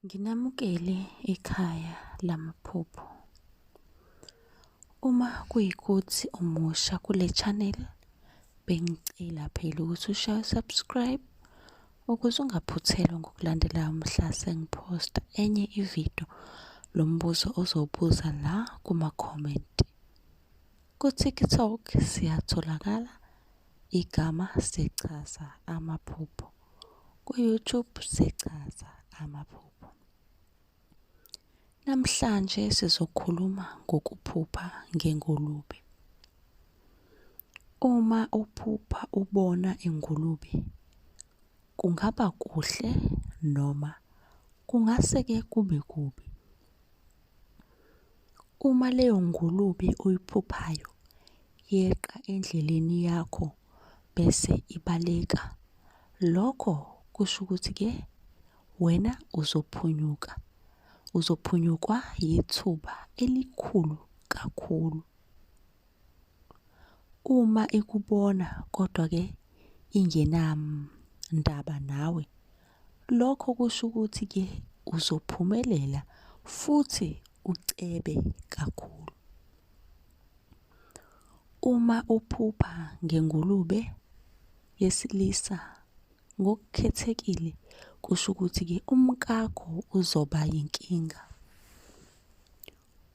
Nginamukele ekhaya lamaphupho. Uma kuyikuthi umusha kule channel, bengicela phela ukuthi ushaye subscribe ukuze ungaphuthelwa ngokulandelayo mhla sengiphosta enye ividiyo lombuzo ozowubuza la kuma-comment. Ku-TikTok siyatholakala igama sechaza amaphupho. Ku-YouTube sechaza amaphupho. Namhlanje sizokhuluma ngokuphupha ngengulube. Uma uphupha ubona ingulube, kungaba kuhle noma kungase-ke kube kubi. Uma leyo ngulube oyiphuphayo yeqa endleleni yakho bese ibaleka, lokho kusho ukuthi-ke wena uzophunyuka. Uzophunyukwa yithuba elikhulu kakhulu. Uma ikubona kodwa-ke ingenandaba nawe, lokho kusho ukuthi-ke uzophumelela futhi ucebe kakhulu. Uma uphupha ngengulube yesilisa ngokukhethekile, kusho ukuthi-ke umkakho uzoba yinkinga.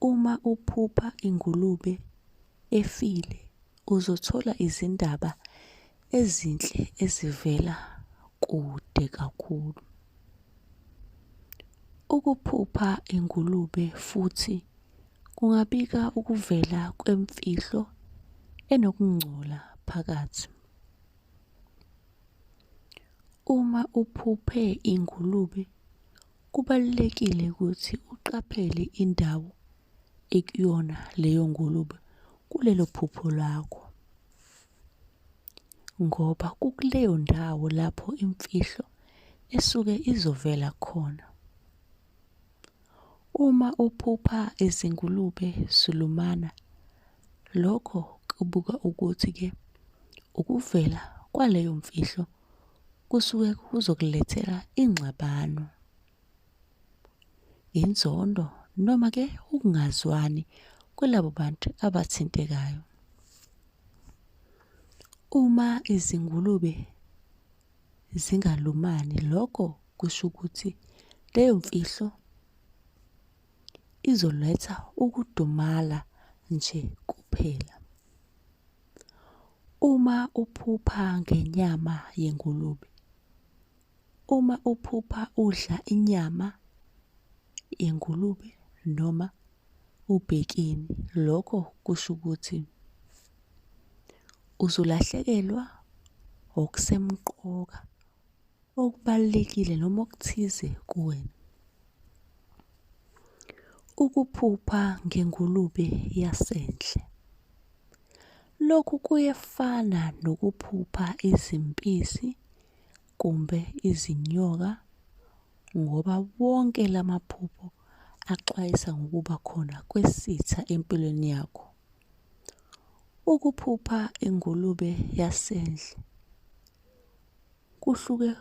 Uma uphupha ingulube efile, uzothola izindaba ezinhle ezivela kude kakhulu. Ukuphupha ingulube futhi kungabika ukuvela kwemfihlo enokungcola phakathi. Uma uphuphe ingulube, kubalulekile ukuthi uqaphele indawo ekuyona leyo ngulube kulelo phupho lakho, ngoba kukuleyo ndawo lapho imfihlo esuke izovela khona. Uma uphupha izingulube zulumana, lokho kubuka ukuthi-ke ukuvela kwaleyo mfihlo kusuke kuzokulethela ingxabano, inzondo noma-ke ukungazwani kwalabo bantu abathintekayo. Uma izingulube zingalumani, lokho kusho ukuthi leyo mfihlo izoletha ukudumala nje kuphela. Uma uphupha ngenyama yengulube, uma uphupha udla inyama yengulube noma ubhekeni, lokho kusho ukuthi uzolahlekelwa okusemqoka, okubalulekile noma okuthize kuwena. Ukuphupha ngengulube yasendle, lokhu kuyefana nokuphupha izimpisi kumbe izinyoka, ngoba wonke lamaphupho axwayisa ngokuba khona kwesitha empilweni yakho. Ukuphupha ingulube yasendle kuhluke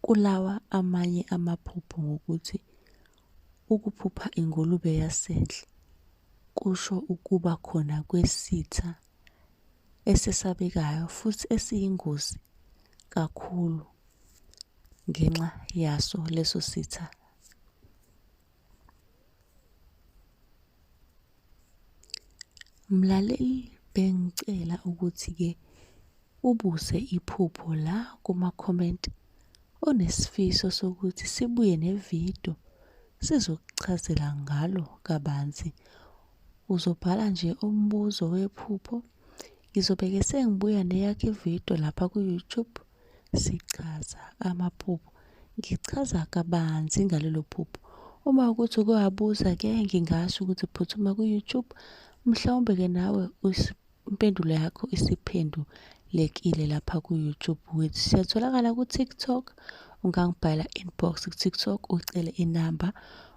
kulawa amanye amaphupho ngokuthi ukuphupha ingulube yasendle kusho ukuba khona kwesitha esesabekayo futhi esiyingozi kakhulu ngenxa yaso leso sitha. Mlaleli, bengicela ukuthi-ke ubuze iphupho la kuma-comment onesifiso sokuthi sibuye nevidiyo sizokuchazela ngalo kabanzi. Uzobhala nje umbuzo wephupho, ngizobe-ke sengibuya neyakho ividiyo lapha ku-YouTube sichaza amaphupho. Ngichaza kabanzi ngalelo phupho. Uma ukuthi uke wabuza-ke ngingasho ukuthi phuthuma ku-YouTube, mhlawumbe-ke nawe impendulo yakho isiphendulekile lapha ku-YouTube wethu. Siyatholakala ku-TikTok, ungangibhala inbox ku-TikTok ucele inamba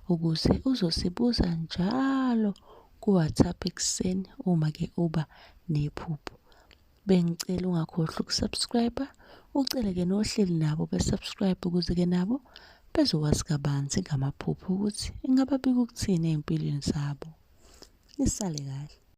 ukuze uzosibuza njalo ku-WhatsApp ekuseni uma-ke uba nephupho. Bengicela ungakhohlwa ukusubscribe, ucele-ke nohleli nabo besubscribe ukuze-ke nabo bezokwazi kabanzi ngamaphupho ukuthi ingababika ukuthini ey'mpilweni zabo. Nisale kahle.